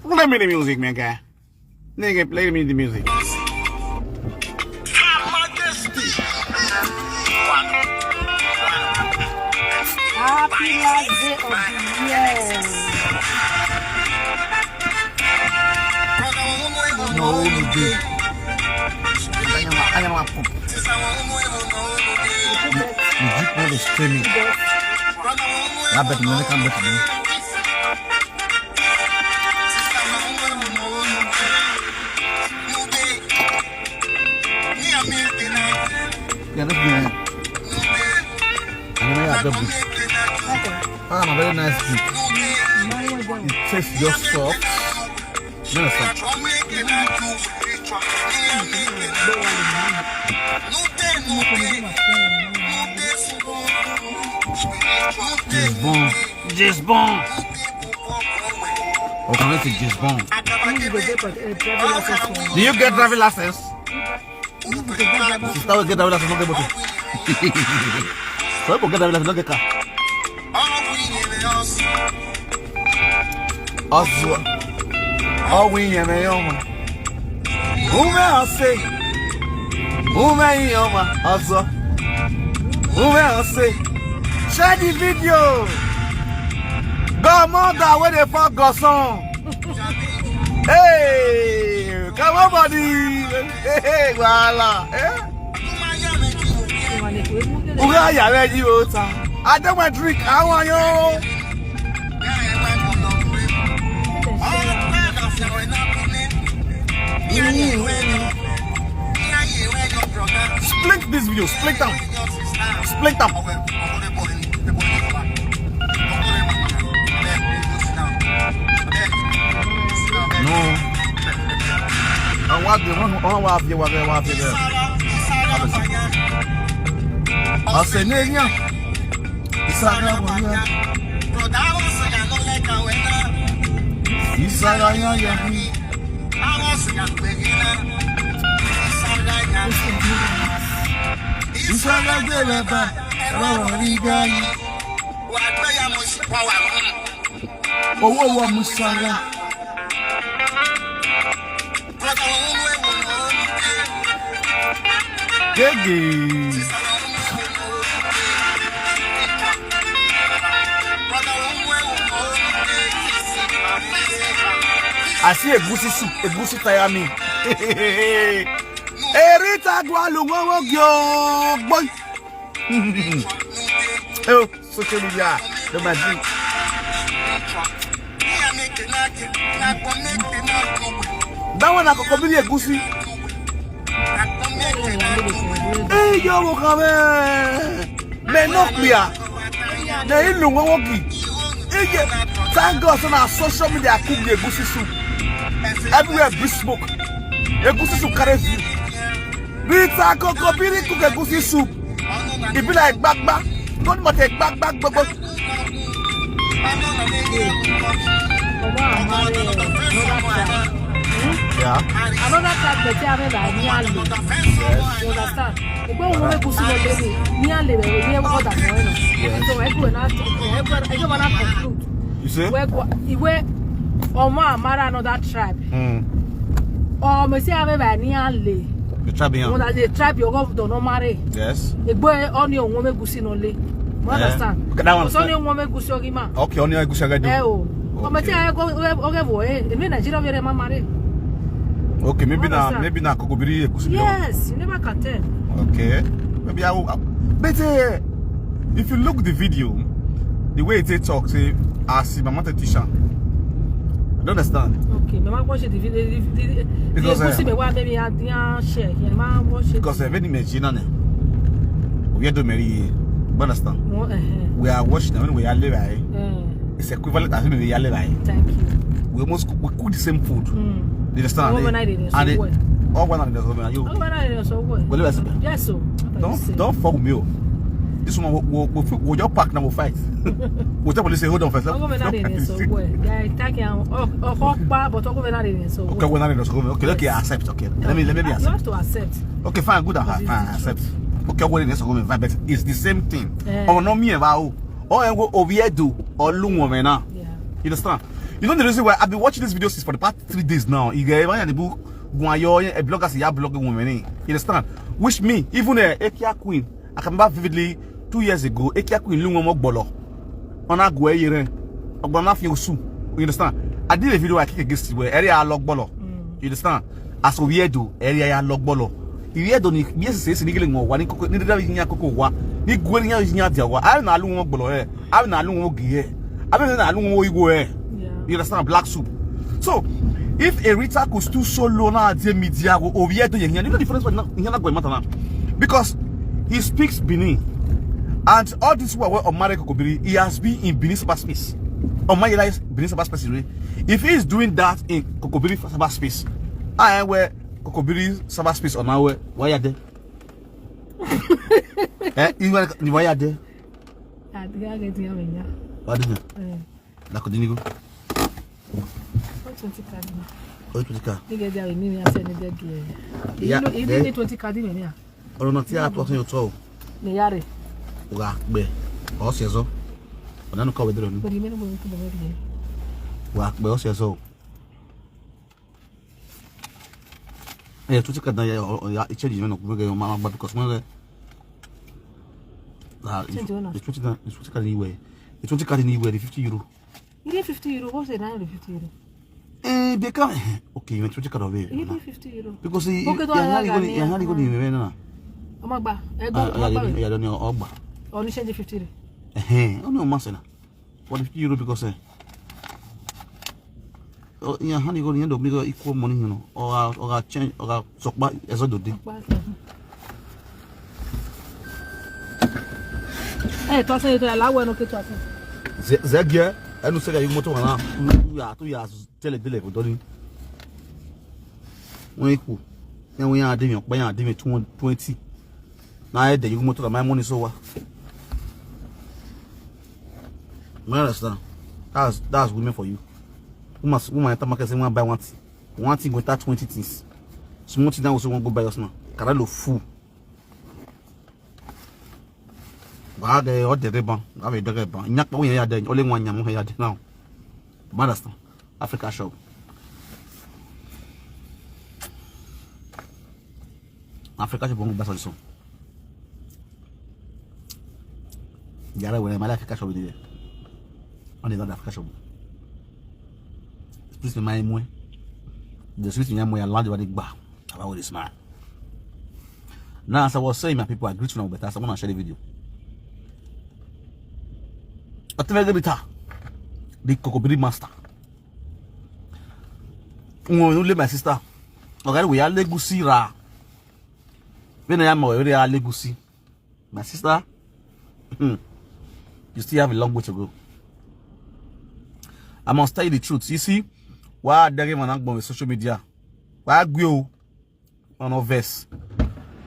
Play me the music, man, guy. Nigga, play me the music. Happy last day of the year. No, you did. I am a pop. You keep all the streaming. I bet you come back to me. Yeah, that's good. I'm a very nice beat. It tastes just soft. You understand? Just bon. Oh, can I say just bon? Do you get driving license? Sister will get driving license, not able to. So you get driving license, not get car. Oswa. Oh, we are my own. Who may I say? Who may you, Oswa? Who may I say? Share the video. Godmother, where the fuck goes on? Hey, come on, buddy. Hey, voila. Who are you ready, Ota? I don't want to drink. I want you. Split this video. Split them. Split them. No. I want the one. I want the one. I want the one. I say, "Nenya." Isaga ya. Isaga ya. Isaga deleba. Rawarigai. Owo musaga. Gege. I see a goosey soup, a goosey tayami. Erita gualu yo boy. Oh, social media, the magic. That one I could be a goosey. Hey, yo, come here. No clear. They ain't no walking. Thank God on our social media, I cook the goosey soup. Everywhere, big smoke. A goosey soup carries you. Rita Coco Billy cook a goosey soup. It be like back. Don't matter back. Yeah. Another time the chairman by nearly. You understand? The boy who make us nearly what I'm doing. So I go and conclude. You say? Where or mara another tribe. Or me say I by nearly. The tribe here. When the tribe you go to no marry. Yes. The boy only on woman gusi no le. You understand? Okay, that one. Only on woman gusi ogima. Okay, only gusi agado. Or me say I go okay boy. In Nigeria very marry. Okay, maybe now Kokobiri Gusi. Yes, you never can tell. Okay, maybe I will. But if you look the video, the way they talk, say, I see my mother Tisha. I don't understand. Okay, my watch the video. Because maybe I share. My watch it. Because very Nigerian. We are doing very. Understand? We are watching when we are living. It's equivalent as we are living. Thank you. We cook the same food. You understand? All one night in so well. All one night in you. All one night in so well. Yes, so. Don't fuck me. This one will your pack number 5. We'll tell police say hold on first. All one night in so well. Yeah, thank you. But all one night in so well. Okay, one night in so well. Okay, I accept. Okay, let me accept. You have to accept. Okay, fine, good. Fine, accept. Okay, one in so well, but it's the same thing. Oh no, me about. Oh, and go over do or loom woman now. Yeah. You understand? You know the reason why I've been watching this video since for the past 3 days now. You get the book, a blogger say ya blogging woman. You understand? Which me, even a Ekia Queen, I can remember vividly 2 years ago, Ekia Queen Lungo Mogbolo. On a go here, I'm gonna feel soon. You understand? I did a video I kick against where area log bolo. You understand? As we do, area log bolo. If you don't yes, says niggling or one cocoa, neither in Yakowa, ni going out in Yatawa. I don't know bolo, I don't know gear. I don't know you go. You understand? Black soup. So, if a Rita could still so low now, the media go over here to you know the difference with Yana because he speaks Benin. And all this were on Marek Kokobiri, he has been in Benin cyberspace. On my life, Benin cyberspace. If he is doing that in Kokobiri cyberspace, I wear Kokobiri cyberspace on our why are they? Why are they? What did you? That could you go? 20 card. Oh, 20 card. You get there with me, I send it again. You need 20 card in here. Or not, yeah, what you told. The yard. Be. Oh, says so. But I don't call it. But you mean to the very work, but also so. Yeah, 20 card, I change you know, because when it's 20 card anyway. It's 20 card anyway, the 50 euro. You need 50 euro. What's it now? 50 euro. They come. Okay, you went 20 card away. You need 50 euro. Because he had to go in the Omagba. I don't know. Ogba. Only change 50 euro. Oh no, master. What 50 euro because oh yeah, honey, go in the equal money, you know, or change or sock back as I do. Hey, toi, c'est là où on peut toi. Zegia, elle nous sait qu'il y a une moto là. Tu as tel délai pour donner. Oui, cool. Et on y a des 20. Now there you moto my money so what? Understand? That's women for you. Woman tamaka say one buy one thing. One thing go start 20 things. Small thing also won't go buy us now. Caralo fool. Bah de o de reban, avec de reban. Il n'y a pas où il y a des only one yam here now. Understand? Africa show. Africa show bon basa so. Yara when my Africa show there. On est dans l'Africa show. Plus de my moins. The sweet yam we land what ba. About this man. Now as I was saying, my people agree to now, but I want to share the video. The Kokobiri master. My sister. Okay, we are legacy ra. When I am already a legacy. My sister, you still have a long way to go. I must tell you the truth. You see, why are there man with social media? Why go on a verse?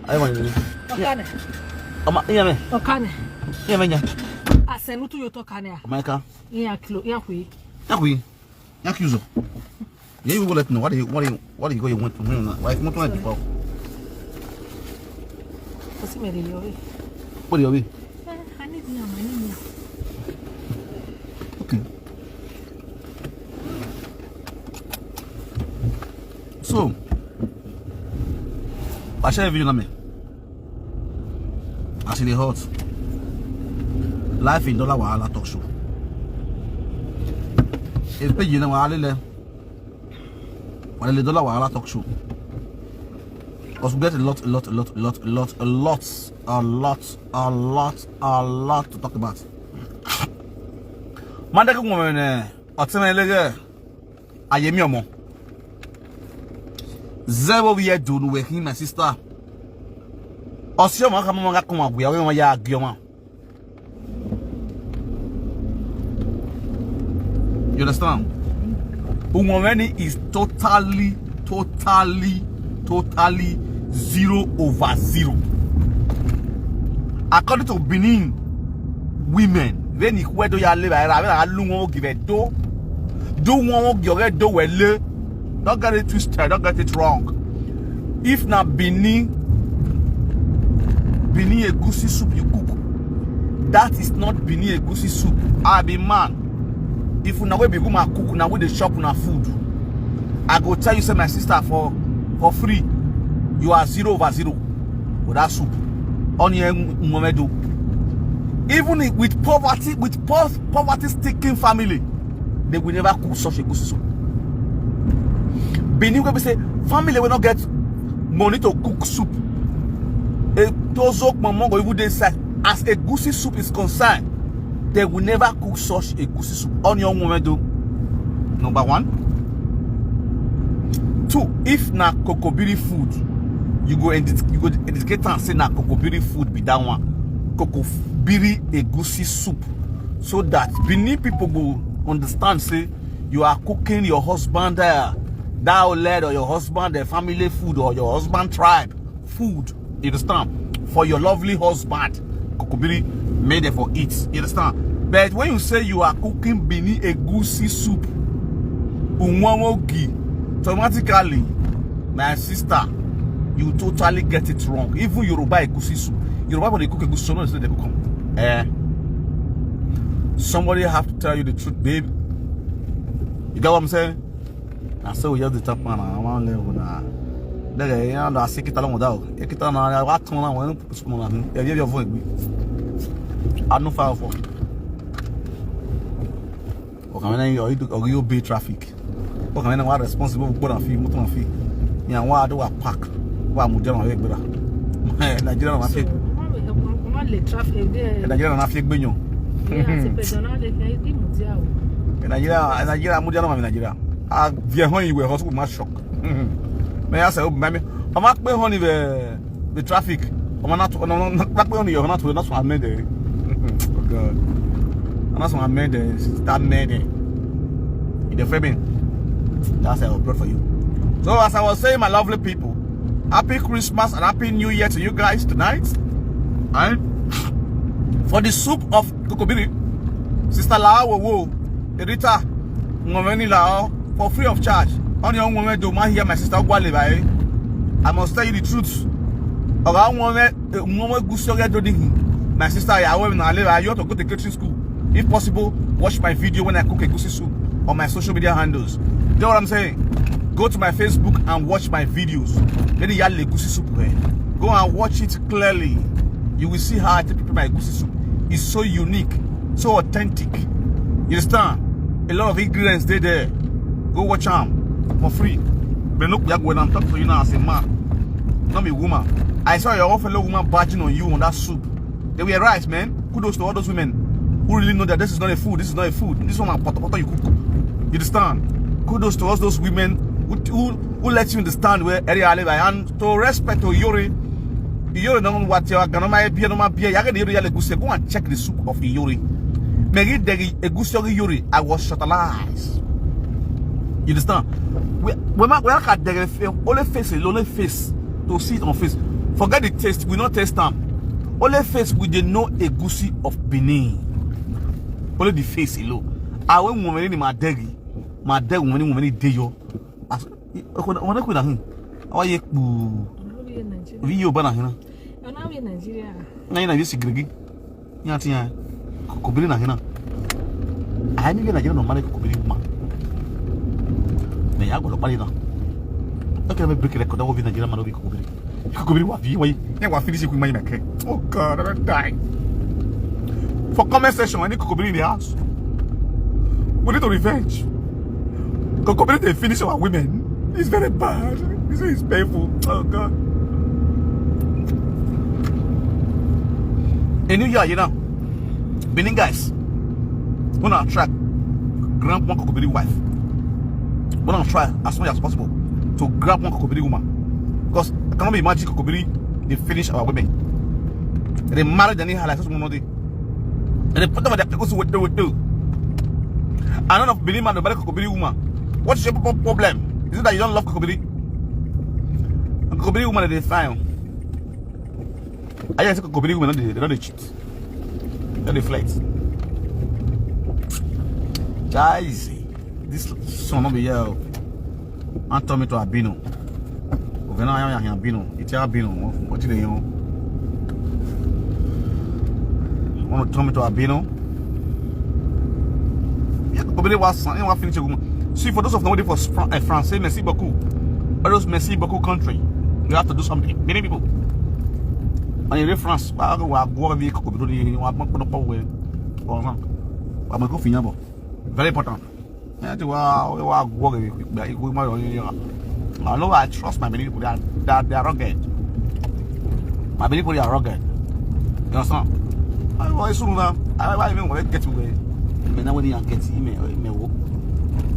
I want to. Okay. Yeah, Asenu tu yoto kane. Maika. Ya kilo, ya hui. Ya kiuzo. You will let me know what do you want from him? Why not like before? What's me yo? What do you mean? I need your money. Okay. So, I share a video na me. I see the hot. Life in Dollar Wahala talk show. It's page you know Wahala Wahala talk show. Because we get a lot to talk about. Mandaka woman otemelege ayemi omo. Zero we do no with him my sister. Osio ma kama nga kuma buya we ya agioma. You understand? Umomeni is totally 0/0. According to Benin women, when you where do you live, I don't give it do one you do well. Don't get it twisted, don't get it wrong. If not Benin egusi soup you cook, that is not Benin egusi soup. I be man. if you now be go ma cook now with the shop na food, I go tell you say my sister for free, you are 0/0 with that soup. Onion momedo. Even with poverty-stricken family, they will never cook such a good soup. Benin will say family will not get money to cook soup. Those even they say as a goosey soup is concerned, they will never cook such a goosey soup. On your moment, number 1. 2, if na kokobiri food, you go indicate and say na kokobiri food be that one. Kokobiri a goosey soup, so that Benin people will understand. Say you are cooking your husband that led or your husband the family food or your husband tribe food. You understand? For your lovely husband, kokobiri made it for it. You understand? But when you say you are cooking Benin a goosey soup, automatically, my sister, you totally get it wrong. Even Yoruba a goosey soup, Yoruba when they cook a goosey soup, they cook. Somebody have to tell you the truth, babe. You get what I'm saying? I say we have the top man. I want to live now. You know, I say kita long without. Kita na I turn on when you put on. You have your voice. I no fire for. Okay, when you be traffic. Okay, when you responsible for put fee, motor fee. You know what do I pack? What am I doing? I better. Nigeria na fake. Nigeria na fake benyo. Nigeria mudia no ma Nigeria. Ah, vie hon you we hospital ma shock. Me ya say o me. O ma pe hon the traffic. O ma na pe hon you na to na so amend. Oh God. Na so amend start made. The framing. That's I will pray for you. So as I was saying, my lovely people, happy Christmas and happy New Year to you guys tonight. And for the soup of kokobiri, Sister Lao Erita Ngomeni Lao for free of charge. On your woman do my hear my sister Gwale by. I must tell you the truth. Around my sister I will not live. You have to go to kitchen school. If possible, watch my video when I cook a goosey soup on my social media handles. You know what I'm saying? Go to my Facebook and watch my videos. Go and watch it clearly. You will see how I prepare my goosey soup. It's so unique, so authentic. You understand? A lot of ingredients there. Go watch them for free. But look, when I'm talking to you now as a man, not a woman. I saw your fellow woman barging on you on that soup. They were right, man. Kudos to all those women who really know that this is not a food. This is not a food. This one pot you cook. You understand? Kudos to all those women who let you understand where area live. And to respect to Iyori don't what you are gonna be no be. Go and check the soup of Iyori. Mary Degi Iyori, I was shortalized. You understand? We look at the only face to see it on face. Forget the taste, we not taste them. Only face we did know a goosey of Benin. Only the face alone. I went woman in my degi. My deg woman day yo. I could have him. How are you? You banana. I'm not in Nigeria. Nine is Griggy. Yatia. Cobrina hina. I didn't get a no money cobrina. May I go to Palina? I can break a record of the Nigerian man of Cobri. Could be what you never finish with my neck. Oh God, I'm gonna die. For comment section, I need Cobri in the house. We need to revenge. Cobri they finish our women. It's very bad. This is painful. Oh God. A new year, you know. Benin guys. We're gonna track grab one Cobri wife. We're gonna try as much as possible to grab one Kokobiri woman. Because I cannot imagine Kokobiri, they finish our women. They married and they had like such money. And they put them at the go to what they would do. I don't know if Benin man, nobody Kokobiri woman. What's your problem? Is it that you don't love Kokobiri? And Kokobiri woman, they fine. I just say Kokobiri woman, they don't cheat. They don't flight. Guys. This son of a year, and told me to Abino. When I am Abino, it's Abino. What did you want to tell me to Abino? Kokobiri was finish a see, for those of them waiting for France, say merci beaucoup. All those merci beaucoup country, you have to do something. Many people. And in France, I go with Kokobiri, very important. I know I trust my people that they are rugged. My people are rugged. You understand? I even want to get away. I now when you get email.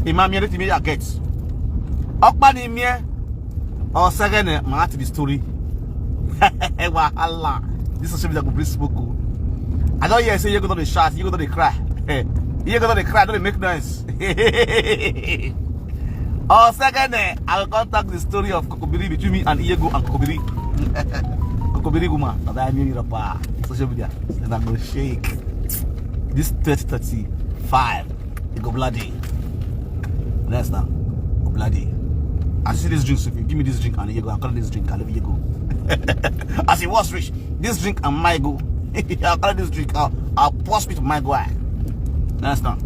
Imam yet me get. Okpani me or second man to the story. Wahala. This is something that could be I know you say you go to the shot, you go to the cry. You go to the cry, don't make noise. Or second, I will contact the story of Kokobiri between me and Iego and Kokobiri. Kokobiri Guma, that I mean your social media. And I'm gonna shake. This 30-35, it go bloody. That's now. Go bloody. I see this drink, so if you give me this drink and Iego, I'll call this drink, I'll leave Iego. As it was rich, this drink and my go. I'll call this drink, I'll pour spit my guy. That's not.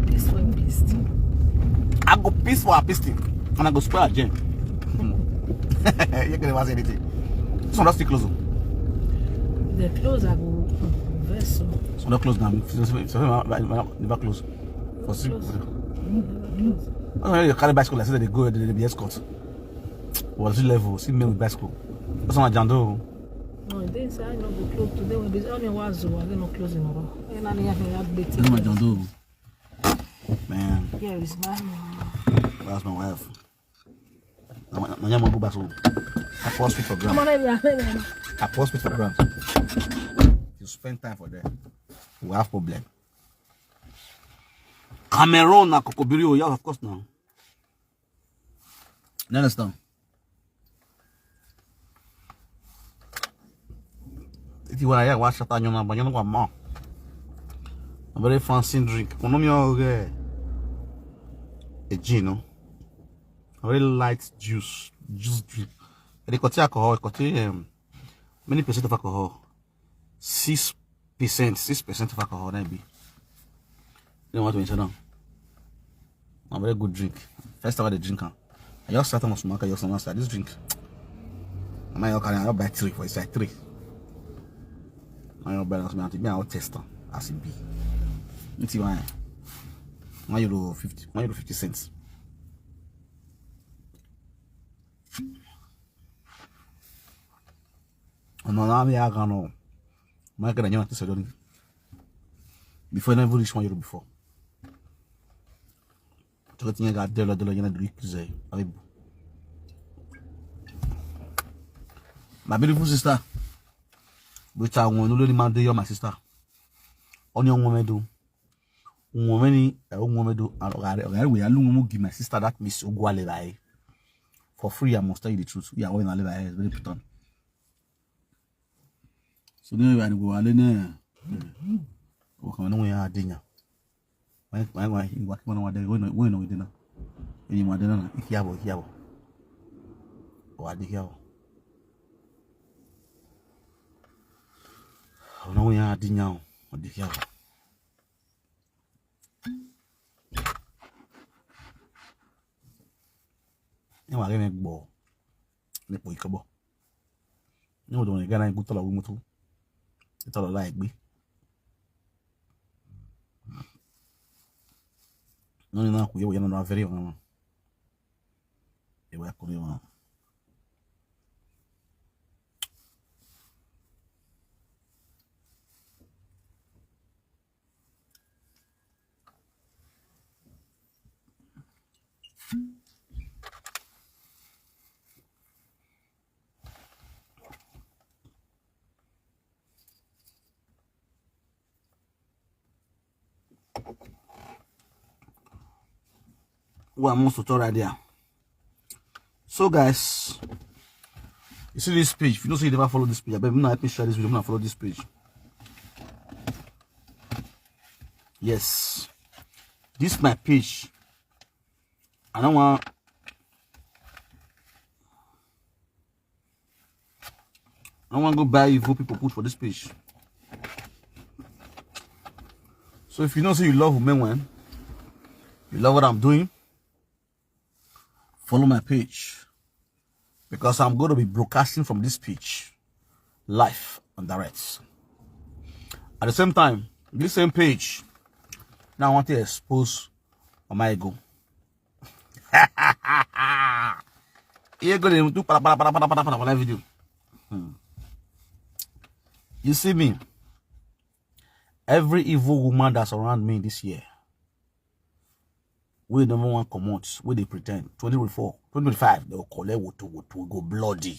Peace for peace. I go peace for a piston and I go spoil a gem. You can't say anything. This one not still close. The clothes are go vessel. So not close now. Never close. For six. I carry bicycle. I said they go. They be escort. Was level? See men with bicycle. That's not Jando. No, they say I no go close today. When there's only one zoo, I don't close in over. And I have better. That's not Jando. Man. Yeah, it's my That's my wife. I'm go back home. I post it for grant. I post it for grant. You spend time for that. We have problem. Cameroon na Kokobiri, yeah, of course now. You understand? If you want to watch that, you know, but you know what more. A very fancy drink. A gin, no? A very light juice drink. They contain alcohol. It contain many percent of alcohol. 6% of alcohol. That be. You don't want to mention now. A very good drink. First time I drink, I just started to smoke. I just started this drink. I'm not going to buy 3 for it's like 3. I'm not going to buy I'll test as it be. Let's see why. €50 cents. No, I'm here. No, my God, I know what to say. Before I never reach €1 before. Tu tinha got $1 you know do quiser. My beautiful sister, which I want to learn my sister. On your woman do. Woman, do. We are looking give my sister that Miss Ogwale for free. I must tell you the truth. We are going to live here. It's very important. So then we are going to go. We are dinner. Why you work on one day? We know dinner. When you want dinner, here. Or the here. No, we are dinner. Or the here. You are going to go. You are going to go. It's all like me. No, we are not very well. You are coming on. Well, I'm most right there. So, guys, you see this page. If you don't see you never follow this page, I bet you not help me share this video. I'm gonna follow this page. Yes, this is my page. I don't want. I want to go buy evil people put for this page. So if you know say you love women, You love what I'm doing? Follow my page. Because I'm going to be broadcasting from this page. Live and direct. At the same time, this same page. Now I want to expose my ego. Video. You see me? Every evil woman that's around me this year. We number one commot, where they pretend 2024, 2025, they will collect what will go bloody.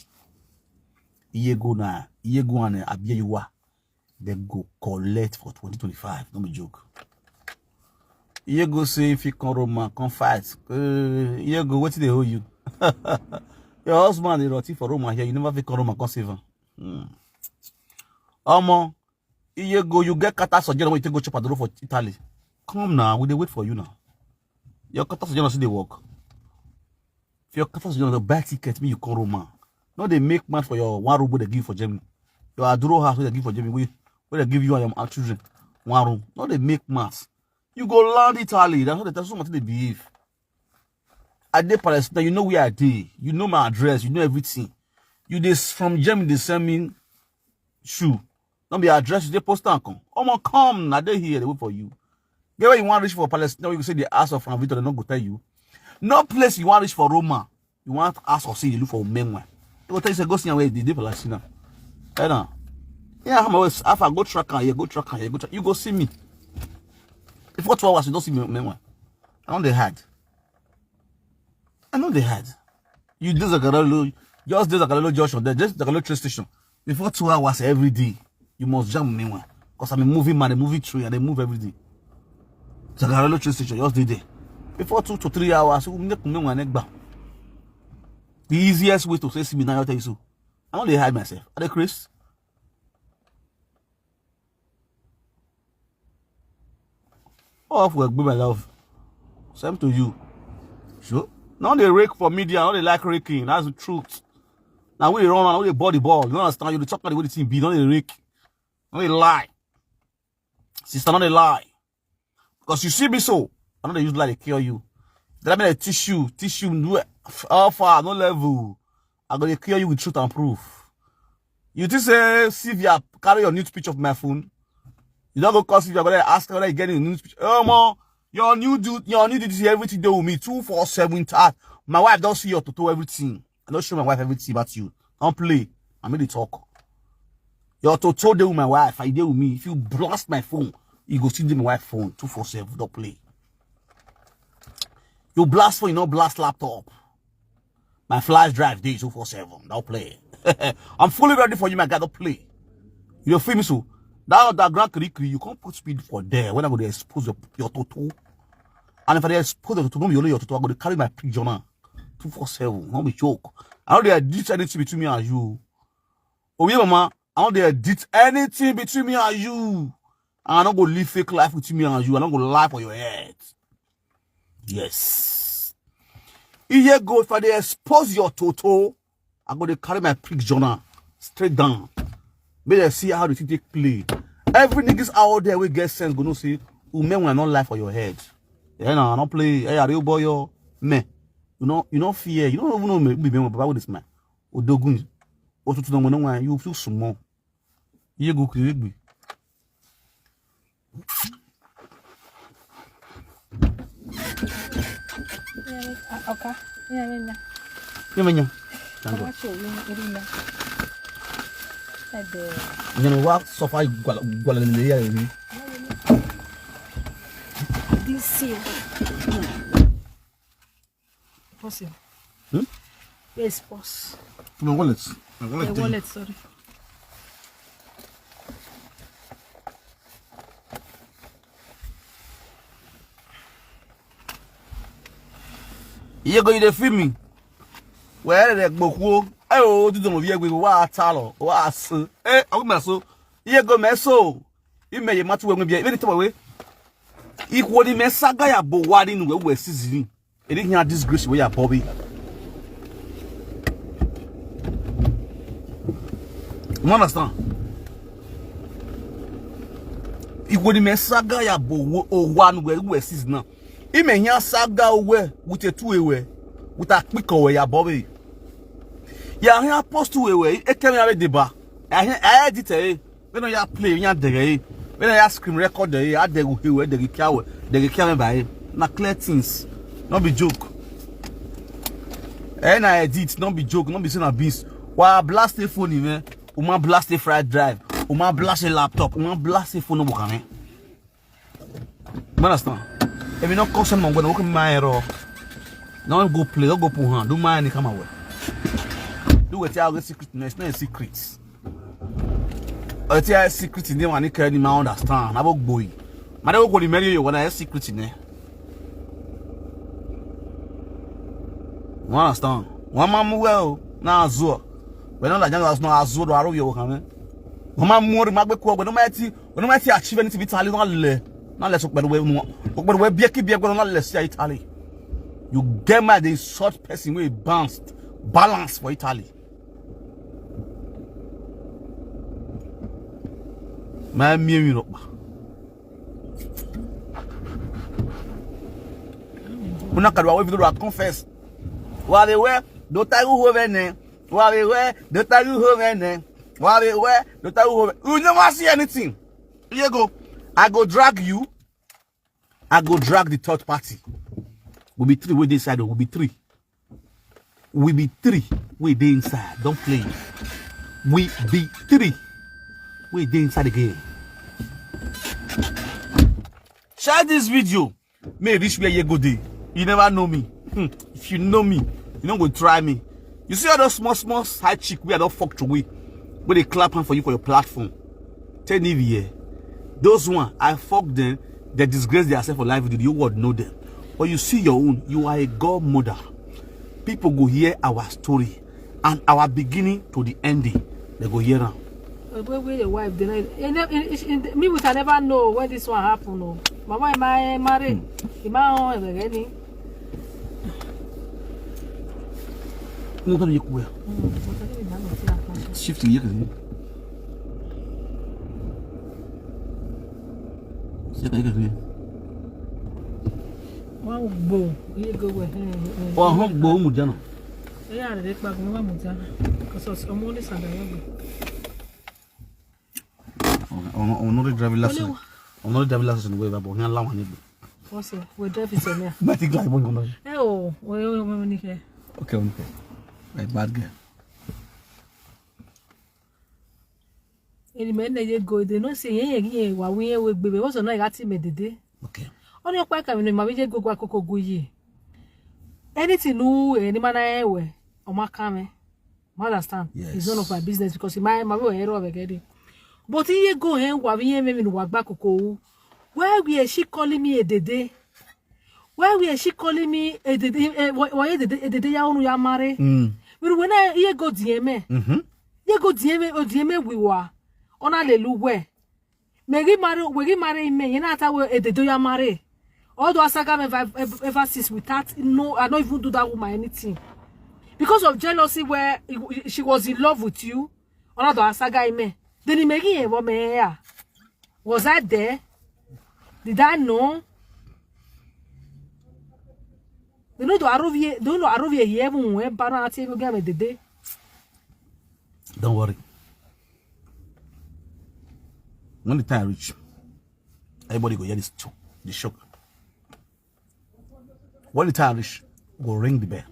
Iego and Abiyewa, they go collect for 2025. Don't be joke. Iego say if you come Roma, come fight. Iego, what did they owe you? Your husband is rotting for Roma here. You never come Roma, come save him. Iego, you get kata surgery when you take go chop at the road for Italy. Come now, we they wait for you now. Your kata surgery see they work. If your kata surgery the buy ticket, me you come Roma. No, they make man for your 1 room they give for Germany. Your Aduro house where they give for Germany, where they give you and your children 1 room. No, they make mass. You go land Italy. That's what that's what they behave. I did Palestine. You know where I did. You know my address. You know everything. You this from Germany. They send me shoe. Don't be address. They post and come. Come. Now they here. They wait for you. Get where you want to reach for Palestine. You can say the ask of Franvito. They not go tell you. No place you want to reach for Roma. You want to ask or say you look for Umenwan. They go tell you say go see where they did Palestine. Yeah, I'm always if I go track here, go track here, go track. You go see me. Before 2 hours, you don't see me Umenwan. I know they had. You do the just do the Galilo Joshua, just the Galilo train station. Before 2 hours every day, you must jump Umenwan. Because I'm a moving man, a moving tree, and they move every day. The Galilo train station, just do there. Before 2 to 3 hours, you make Umenwan. The easiest way to say see me now, I'll tell you so. I know they hide myself. Are they Chris? Off work, be my love. Same to you. Sure. Now they rake for media. Now they like raking. That's the truth. Now we run. Now they body ball. You understand? You talk about the way the team be. Now they rake. Now they lie. Sister, now they lie. Because you see me so. I know they use lie to kill you. They have a tissue. No alpha, no level. I'm gonna kill you with truth and proof. You just say Sylvia carry your nude picture of my phone. You don't go call Sylvia, but ask her whether you get a nude picture. Man, your new dude see everything do with me 247. My wife don't see your toto everything. I don't show my wife everything about you. Don't play. I made it talk. Your toto deal with my wife. I deal with me. If you blast my phone, you go see my wife's phone 247. Don't play. You blast phone, you don't blast laptop. My flash drive day 247. Don't play. I'm fully ready for you, my guy. Don't play. You don't feel me so? That grand curriculum, you can't put speed for there. When I'm going to expose your toto. And if I expose your toto, your toto, I'm going to carry my picture 247. Don't be joke. I know they edit anything between me and you. Oh, yeah, mama. I know they edit anything between me and you. And I'm not going to live fake life between me and you. I'm not going to lie for your head. Yes. Here go, if I expose your toto, I'm going to carry my picture straight down. May they see how the thing take play. Every niggas out there will get sense, gonna say, Umenwan not lie for your head. Yeah, no, I don't play. Hey, are you boy, yo? Me. You know fear. You don't even know me, but this man. Odogun. Otutu no no one, you feel small. You go create. Okay. Yeah. You know what? So far, This here. Possible. Yes, boss. My wallet. My wallet, sorry. You go in the film. Where they go? Oh, do the movie with what talo? What? Eh, I will so. You go meso. You may matter when we be very away. Equally, Messaga ya bo wadin we season. It didn't have disgrace where ya Bobby. You understand? Equally, Messaga ya bo one where season. Ime here saga away with a two-way, with a quick away, ya Bobby. Ya here post two-way, a camera de bar. I edit a when you play, you day, when I screen record the I de who the cow, the camera by na clear things, not be joke. And I edit, not be joke, not be saying a beast. While blast a phone, man, uma blast a fried drive, uma blast a laptop, uma blast a phone, man. Understand? If you not call someone when I walk in my error, don't go play, don't go put hand, do mind come away. Do it, tell the secret, it's not a secret. I tell a secret in there, and you can't understand. I will go. I don't go to marry you when I have secret in there. You understand? One man well, now Azure. When all the young guys know Azure, I you coming. One man more, my book, when no matter achieve anything, Italy, not let's talk about the way more. But we're going to let's say Italy. You get mad, the short person way balance for Italy. My mirror. We're not going to confess. While they were, don't I go over there? While they were, don't I go over there? While they were, don't I go over there? You never see anything. Here you go. I go drag you. I go drag the third party. We'll be three. We'll be inside. We'll be three. We'll be three. We'll be inside. Don't play. We be three. We'll be inside the game. Share this video. May reach where you go there. You never know me. If you know me, you don't go try me. You see all those small side chick we are not fucked away. Where they clap hand for you for your platform. 10 years. Those one, I fuck them, they disgrace themselves for life with you would know them. But you see your own, you are a godmother. People go hear our story and our beginning to the ending. They go hear them. Where your wife? Me would never know when this one happened. No. Mama, am I married? Am I on already? No, don't you go. Shift to you. Wow, bo, you go with him. Oh, hot bo, Mujana. Yeah, they back no Mujana. Because I'm only Sunday. I'm not driving lesson. I'm not driving lesson in the way, but I'm not allowing it. What's it? We're driving somewhere. But it's like one. Oh, we're here. Okay, okay. Right, bad girl. Any men they go, they don't say, yeah, while we will be also not at him the day. Okay. On your quack, I mean, my video go coco go ye. Anything new, any man I wear, or my camera. Understand? Yes. It's none of my business because my hero of a getting. But here go him while we even walk back. Where we are she calling me a day? Where we are she calling me a day? Why the day I only am married? When I hear go DM, you go DM or DM we were on a little way. Maybe marry me, you know, a day you marry. Although I saga ever since without no, I don't even do that woman anything. Because of jealousy, where she was in love with you, another asaga me. Then he make it what me was I there? Did I know? Don't know Arovia here when we parent game the day. Don't worry. When the time reach, everybody go hear this the shock. When the time reach, go ring the bell.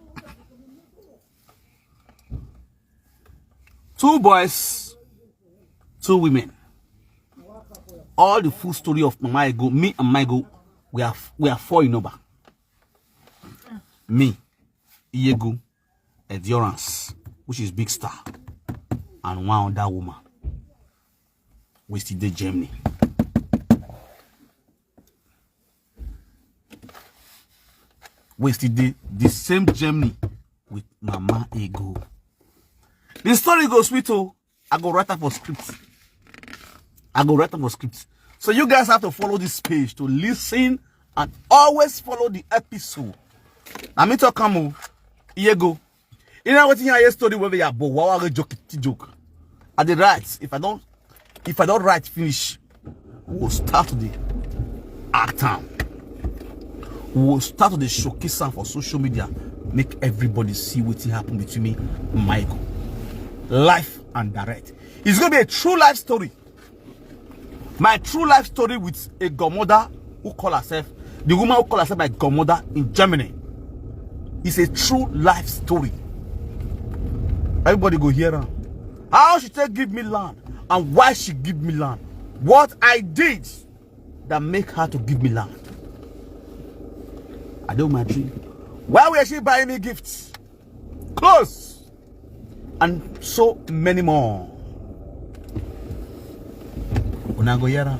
2 boys, 2 women. All the full story of Mama Ego, me and my go, we are 4 in number. Me, Iego, Endurance, which is Big Star, and one other woman, we still did Germany. We still did the same Germany with Mama Ego. The story goes sweet. I go write up for scripts. So you guys have to follow this page to listen and always follow the episode. I mean to come here go. You know what you hear story where we are but wow joke. At the right, if I don't write finish, we'll start the act time. we will start to the showcase for social media, make everybody see what happened between me and Michael. Life and direct. It's going to be a true life story. My true life story with a godmother who call herself, the woman who call herself my godmother in Germany. It's a true life story. Everybody go hear her. How she take give me land and why she give me land. What I did that make her to give me land. I do my dream. Why will she buy me gifts? Clothes. And so many more. Una go hear her.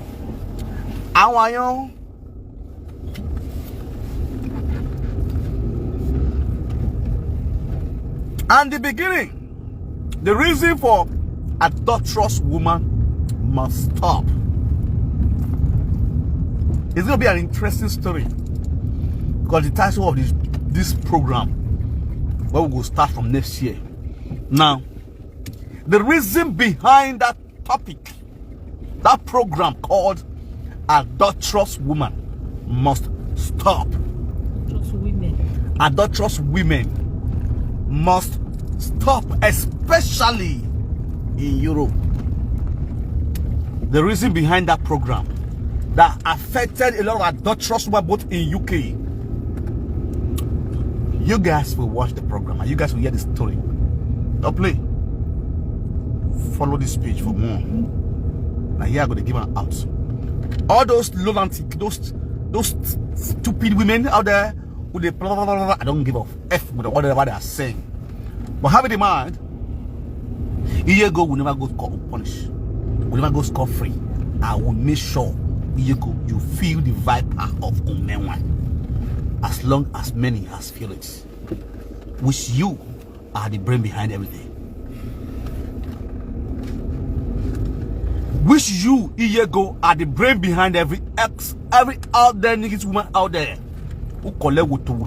How are you? And the beginning. The reason for adulterous woman must stop. It's going to be an interesting story. Because the title of this program, where we will start from next year. Now, the reason behind that topic, that program called Adulterous Woman Must Stop. Adulterous women must stop, especially in Europe. The reason behind that program that affected a lot of adulterous women both in UK. You guys will watch the program and you guys will hear the story. Don't play. Follow this page for more. Now here I'm going to give an out. All those lunatic, those stupid women out there who they blah, blah, blah, blah, I don't give a F with whatever they are saying. But have it in mind, Iego will never go punished. Will never go scot free. I will make sure Iego, you feel the viper of Umenwan. As long as many has feel it. Which you are the brain behind everything. Which you, Iego, are the brain behind every out there niggas woman out there who collect wutu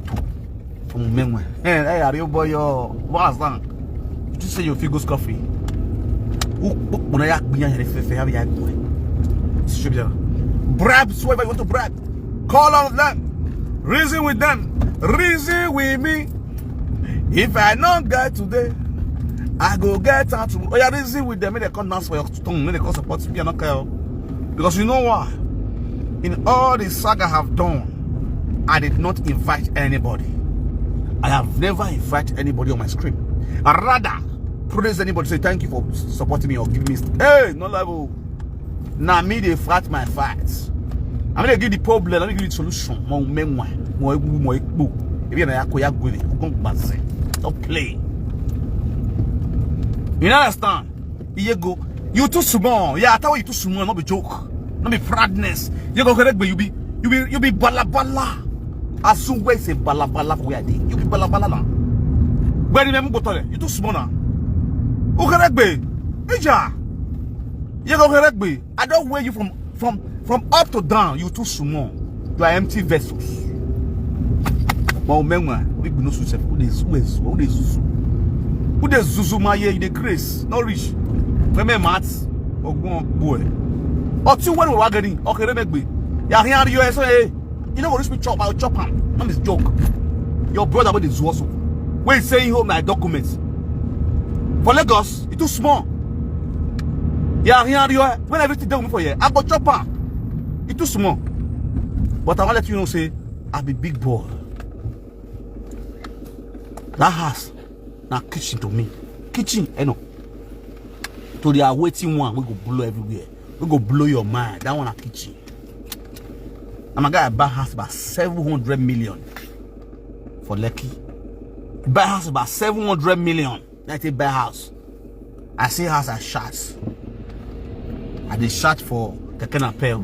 from Umenwan. Hey, are you boy your what's that? You say you feel go scot free. Bribe whoever you want to bribe. Call all of them. Reason with them. Reason with me. If I don't get today, I go get out tomorrow. Oh, yeah, reason with them. May they come dance for your tongue. May they come support me. I don't care. Because you know why? In all the saga I have done, I did not invite anybody. I have never invited anybody on my screen. I rather praise anybody, say thank you for supporting me or giving me. Hey, no level. Now me they fight my fights. I'm gonna give the problem. I'm gonna give the solution. Don't play. You understand? You too small. Yeah, I thought you too small. Not be joke. Not be proudness. You go correct, but you be balabala. As soon as say balabala for where I did, you be balabala now. Where you never go to you too small now. Who correct me? Ija. You go correct me. I don't weigh you from up to down. You too small. You are empty vessels. But remember, we no success. Who they zuzu my year? You the grace, not rich. Remember maths or go boy. Or two when we were getting okay. Remember, yeah, here you say, you know what? Reach me chop. I'll chop him. Not this joke. Your brother with the also. When saying home my documents for Lagos, it's too small. Yeah, here you are. When everything done for you, I got chopper. It's too small. But I want to let you know, say, I be big boy. That house, now kitchen to me. Kitchen, you know. To the awaiting one, we go blow everywhere. We go blow your mind. That one a kitchen. I'm a guy I buy house about 700 million for Lekki. Buy house about 700 million. That's a buy house. I see house as shots. I did shot for the kind of pay house.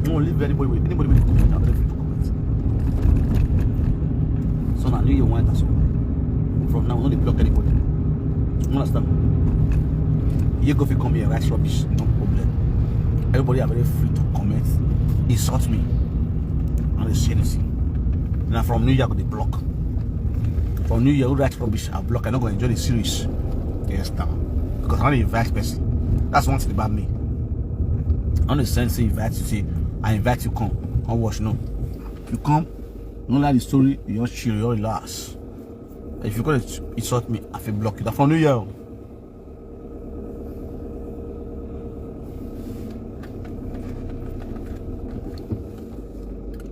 Don't leave anybody with comment. I'm ready to comment. So now you want us from now on, don't block anybody. You understand? You go if you come here, write rubbish, no problem. Everybody are very free to comment, insult me, and they say anything. Now from New Year, I got the block. From New Year, who write rubbish, I block. I'm not going to enjoy the series. Yes, now. Because I'm not an invite person. That's one thing about me. I don't send say invite you, say, I invite you, come watch. No. You come, don't like the story, you just chill, you relax. If you're going to insult me, I feel block you. That's from New Year.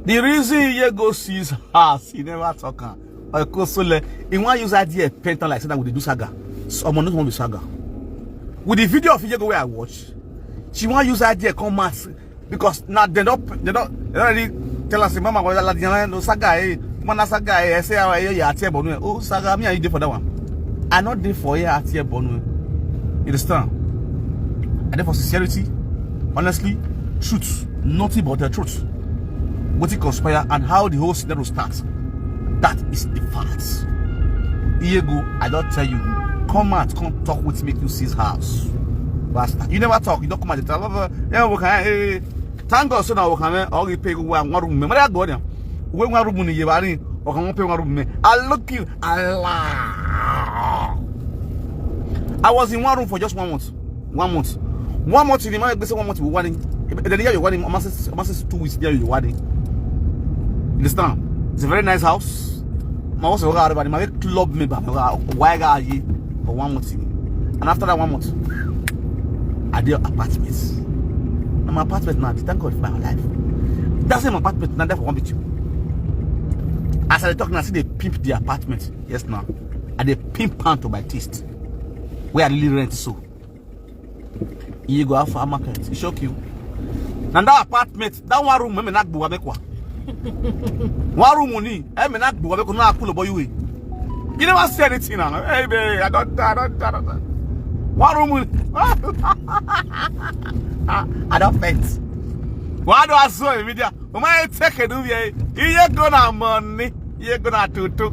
The reason you go see his house, he never talk. Or Kosole, he want use idea paint like that with the do saga. Someone not want to saga. With the video of Yego where I watch, she want use idea come mass because now they don't really tell us mama was like no saga mana saga say ya tie bonu. Oh saga me I dey for that one. I not dey for ya tie bonu. You understand? I dey for sincerity, honestly, truth, nothing but the truth. What it conspire and how the whole scenario starts. That is the facts. Diego, I don't tell you, come out, come talk with me, make you see his house. Bastard. You never talk, you don't come out and tell. Thank God so now we can all pay one room. Remember that go there. When one room in the body, or can pay one room. I look you, Allah. I was in one room for just 1 month. 1 month. 1 month in the man, 1 month we wedding. The year you're wedding, almost 2 weeks there you're wedding. Understand? It's a very nice house. My house is very my club member. Why guy for 1 month? And after that 1 month, I did apartments. And my apartment now, thank God for my life. That's my apartment now. Therefore, one with you. As I talk now, see they pimp the apartment. Yes, now. And they pimp pound to my taste. Where I really rent so. You go out for a market. It shock you. And that apartment, that one room, me not go abekwa. One room money, me not go abekwa. No, I pull about you. You never say anything now. Hey, baby, I don't. One room. I don't bet. Why do I saw a video? When I take it, you're gonna money. You're gonna tutu.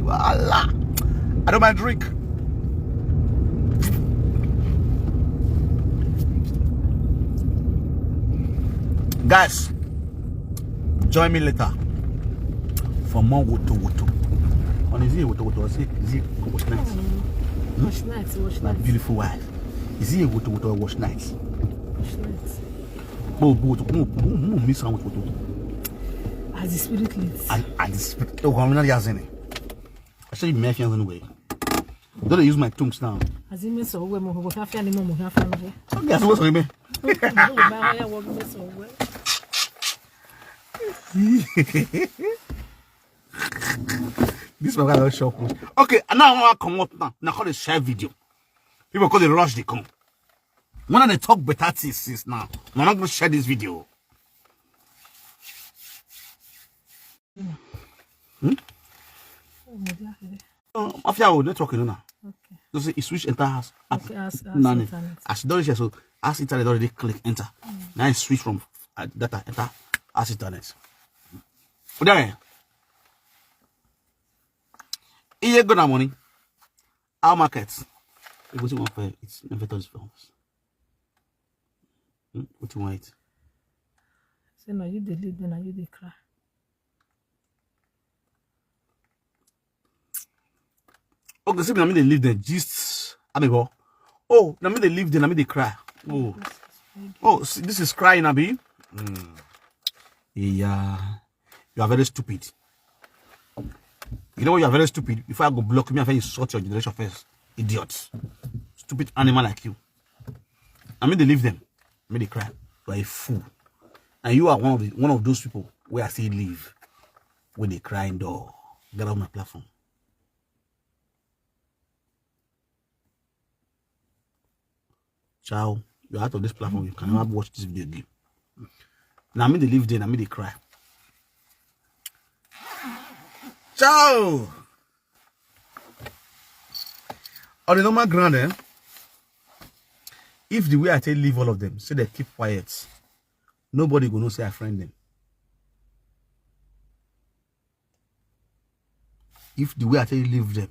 Voila. I don't mind drink. Guys, join me later for more woto. On is it woto? Is it wash night? Wash night. My beautiful wife. Is it woto or wash night? Wash night. Miss out woto. As the spirit leads. As the spirit. Oh, I'm not using. I show you my fiance anyway. Don't use my tongues now. As he means so well, we have any more. We have any. Okay, I suppose me. This one got a shock. Okay, and now I want to come up now. Now call the share video. People call the rush they come. One of the talk better things now. I'm not going to share this video. After we network now. Okay. So say switch enter house. Okay, as don't share so as internet already click enter. Now I switch from data enter as internet. There. Here go na money. Our market. What you want for it? It's never touched films. What you want it? Say now you the lead, then you the cry. Okay, so now me they leave the gist. I mean, oh, now me they leave the, now me they cry. Oh, see, this is crying, Abi. Yeah, you are very stupid. You know what? You are very stupid. Before I go block me, I insult your generation first. Idiots. Stupid animal like you. I mean, they leave them. I mean, they cry. You are a fool. And you are one of those people where I say leave. When they cry in door. Get off my platform. Ciao. You're out of this platform. You cannot watch this video again. Now, I mean, they leave there. I mean, they cry. Ciao. On the normal ground, if the way I tell leave all of them, say they keep quiet, nobody gonna say I friend them. If the way I tell you leave them,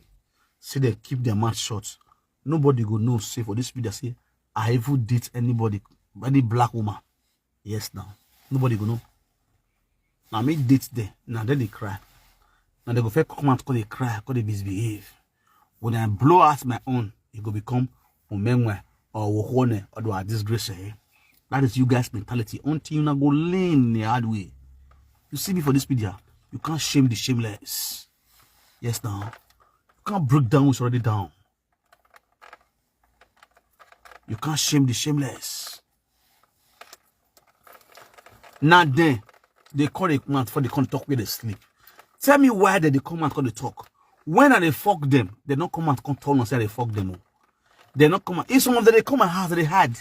say they keep their mouth shut, nobody gonna know say for this video say I even date anybody, any black woman. Yes now. Nobody gonna know. Now me date there. Now then they cry. Now they go first come out cause they cry, cause they misbehave. When I blow out my own, it go become umenwa or wohone or do I disgrace. That is you guys' mentality. Until you not go lean the hard way. You see me for this video. You can't shame the shameless. Yes, now. You can't break down what's already down. You can't shame the shameless. Now then, they call a man for they can't talk where they sleep. Tell me why they come out and they talk. When are they fuck them? They don't come out and tell and say they fuck them. They not come out. If some of them they come and house they hide.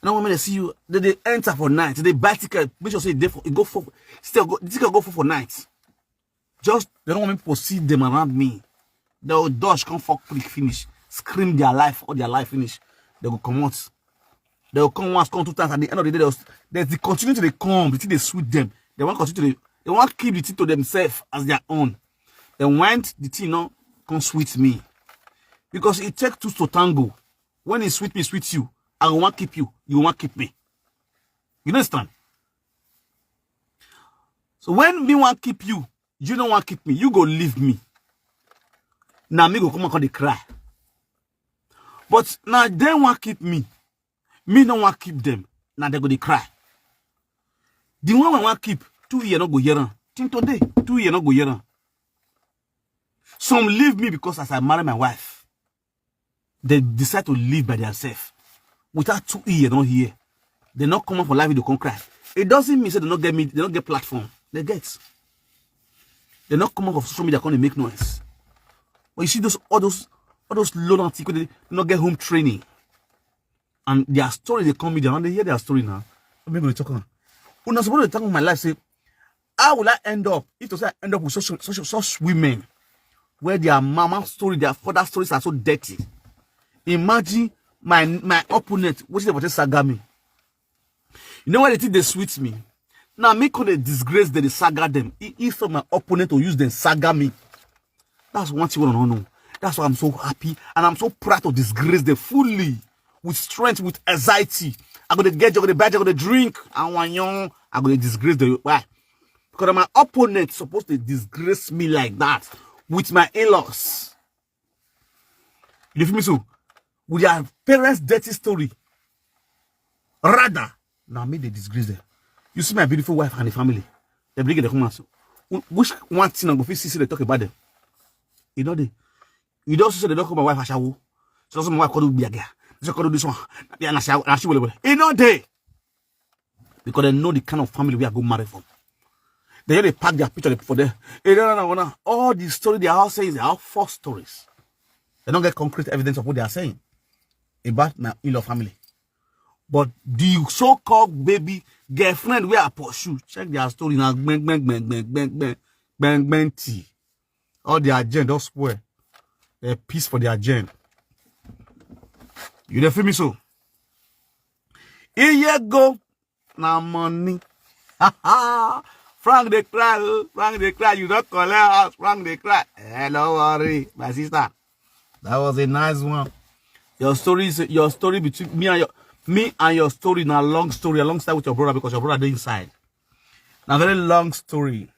Now when they see you, they enter for night. They buy ticket. Make sure say they go for still go the ticket go for night. Just they don't want me to see them around me. They'll dodge, come fuck quick finish. Scream their life or their life finish. They will come out. They will come once, come two times. At the end of the day, they continue to come. The thing they sweet them. They want to continue to they want to keep the thing to themselves as their own. Then when the thing no come sweet me. Because it takes two to tango. When it sweet me, sweet you. I want to keep you. You want to keep me. You understand? So when me want to keep you, you don't want to keep me. You go leave me. Now me go come and they cry. But now they want to keep me. Me don't want to keep them. Now they go they cry. The one I want to keep, 2 years not go here. Think today, 2 years not go here. Some leave me because as I marry my wife, they decide to live by themselves. Without 2 years not here. They not come up for life, they come cry. It doesn't mean say they not get me, they not get platform. They get. They not come up for social media, they make noise. But you see all those low antiques, they not get home training. And their story, they come media, and they hear their story now. I'm going to talk on. When I'm supposed to talk about my life, say, how will I end up? If I end up with such women, where their mama story, their father stories are so dirty. Imagine my opponent, which is about saga me. You know what they think they sweet me? Now me could they disgrace them, they saga them. If my opponent will use them saga me. That's one thing I don't know. That's why I'm so happy and I'm so proud to disgrace them fully. With strength, with anxiety. I'm going to get you, I'm going to buy you, I'm going to drink. I'm going to disgrace them. Why? Because my opponent is supposed to disgrace me like that. With my in-laws. You feel me so? With their parents' dirty story. Rather, now me they disgrace them. You see my beautiful wife and the family. They bring the comments. Which one thing I'm going to see they talk about them? You know they. You don't say they don't call my wife Ashawo. So also my wife called be a girl. They call this one. You know they. Because they know the kind of family we are going to marry from. They pack their picture for them. No. All the story they are all saying, they are all false stories. They don't get concrete evidence of what they are saying about my in-law family. But the so-called baby girlfriend we are pursue, check their story now. Bang, tea. All their agenda, don't spoil. They're peace for their agenda. You feel me so? Here you go. Now money. Frank they cry, you don't call out. Frank they cry. Hey, don't worry, my sister. That was a nice one. Your story between me and your story now long story alongside with your brother because your brother is inside. Now very long story.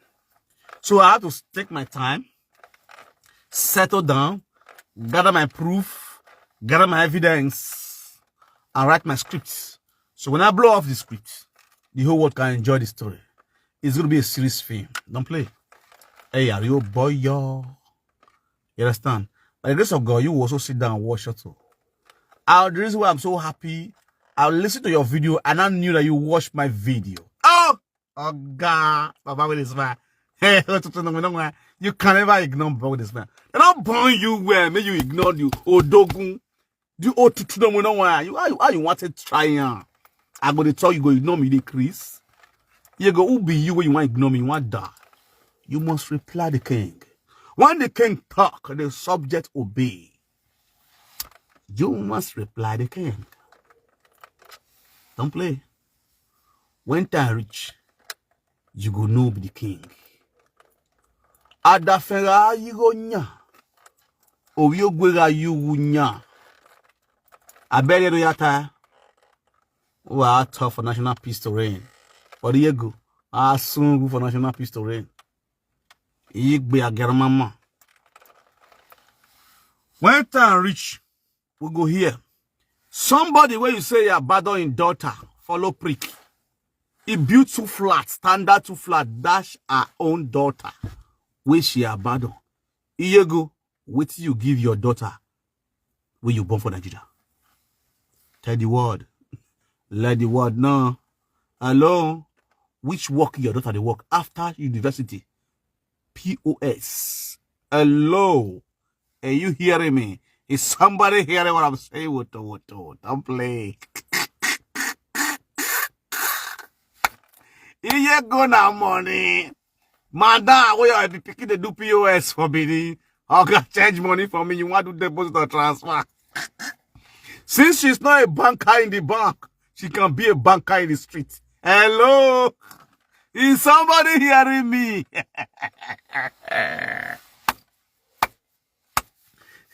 So I had to take my time, settle down, gather my proof, gather my evidence, and write my scripts. So when I blow off the script, the whole world can enjoy the story. It's going to be a serious film. Don't play. Hey, are you a boy, yo? You understand? By the grace of God, you will also sit down and watch it too. The reason why I'm so happy, I'll listen to your video and I knew that you watched my video. Oh God. Baba with this man. Hey, you can never ignore Baba with this man. They don't burn you well, make you ignore you. Oh, dogun. You ought to know why. You wanted to try. I'm going to tell you, go ignore me, the Chris. You go, who be you when you want to ignore me, you want to die. You must reply the king. When the king talk, the subject obey. You must reply the king. Don't play. When time reach, you go know be the king. Adafera you go nya. Oyo gwera you nya. Abere do yata. Wow, tough for national peace to reign. But here you go. I soon go for national peace to reign. Igbe agera mama. When time reach, we go here. Somebody where you say you abandon in daughter, follow prick. He built too flat, standard too flat, dash her own daughter. Where she abandon. Here go, wait till you give your daughter when you born for Nigeria. Tell the word. Let the word know. Hello? Which work your daughter they work after university? POS. Hello? Are you hearing me? Is somebody hearing what I'm saying? What? Don't play. Here go now money. Madam, where you be picking the do POS for me? I got change money for me. You want to deposit or transfer? Since she's not a banker in the bank, she can be a banker in the street. Hello? Is somebody hearing me?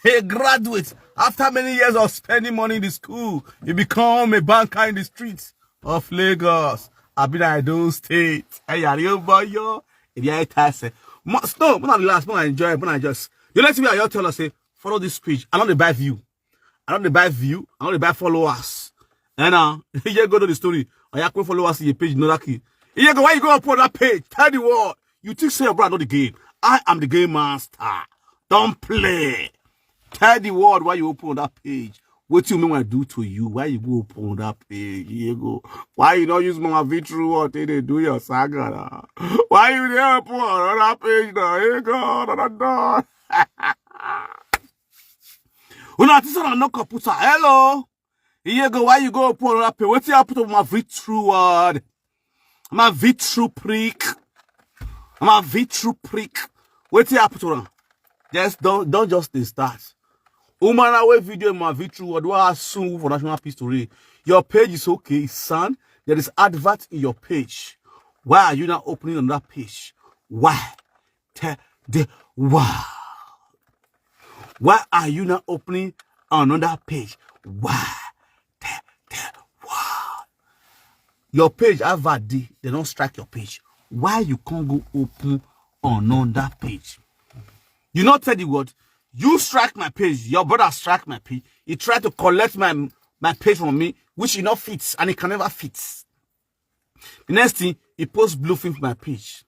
A graduate, after many years of spending money in the school, you become a banker in the streets of Lagos. I've been at those states. Hey, are you boy? Yo, if you're a task, no, not last, but I enjoy it, but I just, you let me, I tell us, say, follow this page. I don't buy view. I don't buy view. I don't buy followers. And you go to the story. I can follow us in your page, no lucky. You go, why you go upon that page? Tell the world. You think say your brother know the game. I am the game master. Don't play. Tell the world why you open that page. What you mean when I do to you? Why you go open that page? You go. Why you don't use my victory what they do your saga? Why you there open on that page now? You go. Hello. Here go. Why you go open that page? What you put on my victory word? My victory prick. My victory prick. What you put on? Just don't just start. Woman, away video in my victory word. What I soon for national peace to read. Your page is okay, son. There is advert in your page. Why are you not opening on that page? Why? Why? Why are you not opening on another page? Why? Why? Your page advert, they don't strike your page. Why you can't go open on another page? You not tell the word. You strike my page. Your brother strike my page. He tried to collect my page from me, which he not fits, and it can never fit. The next thing, he posts blue film for my page.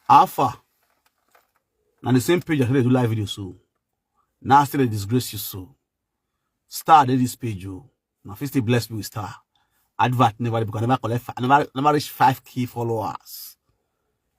Alpha. And the same page I do live video so. Now still they disgrace you so. Star did this page you. Now first they bless me with star. Advert never because I never collect never reach 5K followers.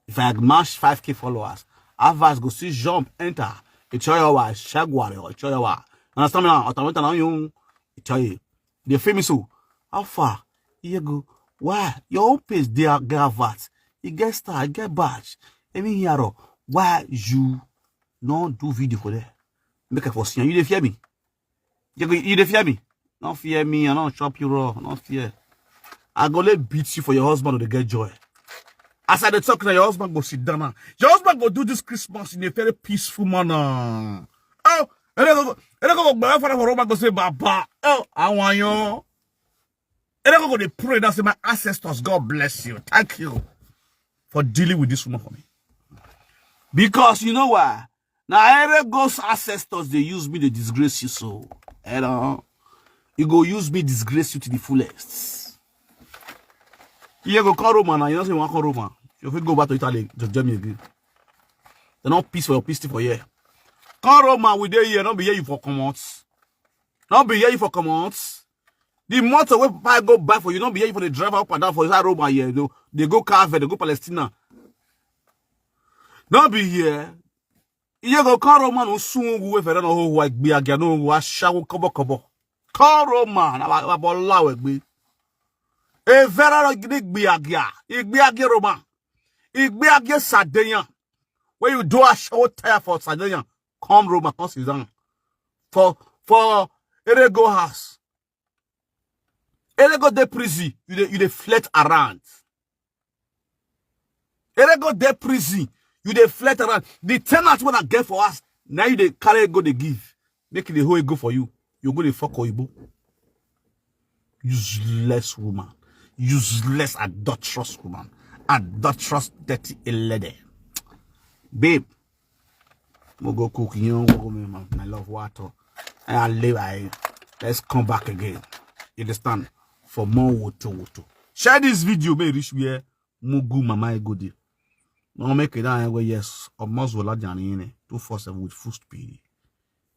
If I had matched 5K followers, adverts go see jump enter. It's your wa shagware or it's your wa. Understand me now? Automatic now you. It's your. They famous so. How far? Here go. Why? Your own page there get advert. You get star, you get badge. Even here, why you not do video for that? Make a for see. You dey fear me? You dey fear me? Not fear me. I don't chop you raw. Not fear. I go let beat you for your husband to get joy. As I talk now, your husband go sit down now. Your husband go do this Christmas in a very peaceful manner. Oh, and then go for Roman go say Baba. Oh, I want you. And then go to pray that say my ancestors, God bless you. Thank you for dealing with this woman for me. Because you know why? Now every ghost ancestors they use me to disgrace you so. And you go use me disgrace you to the fullest. You go call Roman now. You don't say you want call Roman. If you go back to Italy, to Germany again. They're not peace for your peace for here. Call Roman with their here, not be here you for comments. Not be here you for comments. The motor where I go back for you, not be here for the driver up and down for inside Roman here. They go Carver, they go Palestina. Not be here. You go call Roman who soon go away for them who like be again, who are shower kobo. Call Roman, about loud be. A very big Biagia Roman. Igbiagia Sardinia. When you do a show tire for Sardinia, come Roman, come sit down. For Erego house. Erego de prison, you de flat around. Erego de prison, you de flat around. The tenant when I get for us, now you de carry go de give. Make the whole go for you. You go de fuck Oibo. Useless woman. Useless, adulterous woman. Adulterous, dirty lady. Babe. We'll go cook, you know, my love water. And I'll leave. Let's come back again. You understand? For more water. Share this video, may reach where Mugu Mama Goody. No make it down where yes, or most will not 247 with full speed.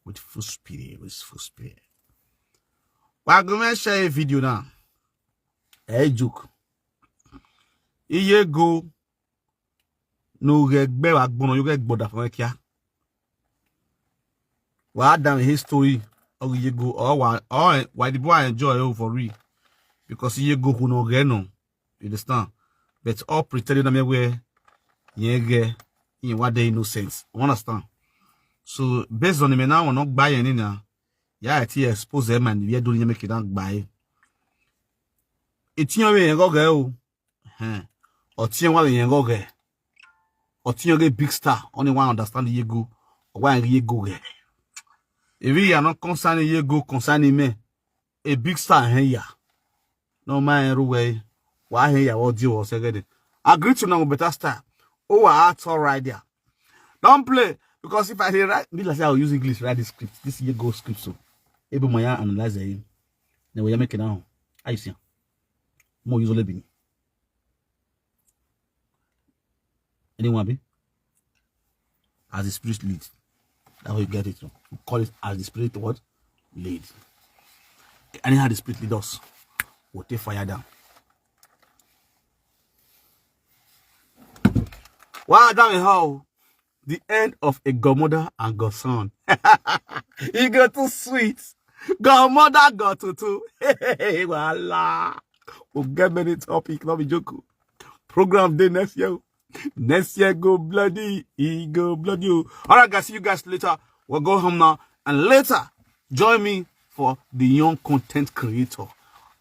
With full speed. Well, I'm going to share a video now. Hey, joke. Iye go. No get better, you get better from here. Well, damn history. Or you go, or why the boy enjoy it for real? Because you go who no get no. You understand? But all pretending that where you get in what they innocence. You understand? So based on the now, we're not buying in now. Yeah, it's expose them and we are doing make it not buy. It's your way and go. Or tia one and go. Or tia get big star. Only one understand you go. Or why you go. If we are not concerning you go concerning me, a big star here. No man way. Why here what you was again? Agree to know better star. Oh, that's all right there. Don't play because if I hear right, like I'll use English write this script. This year go script so. Able my analyze it. Then we make it now. I see. More usually be. Anyone be? As the spirit leads. That's how you get it. We call it as the spirit what? Lead. Anyhow the spirit lead us. We'll take fire down. Wow, that is how the end of a godmother and godson. You got too sweet. Godmother got to. Hey, voila. We'll get many topic. Not be joke. Program day next year. Next year go bloody. He go bloody. All right, guys. See you guys later. We'll go home now. And later, join me for the young content creator.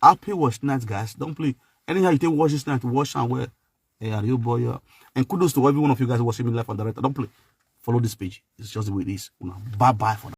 Happy watch night, guys. Don't play. Anyhow, you take watch this night. Watch and wear. Hey, are you boy? And kudos to every one of you guys watching me live on direct. Don't play. Follow this page. It's just the way it is. Bye bye for now.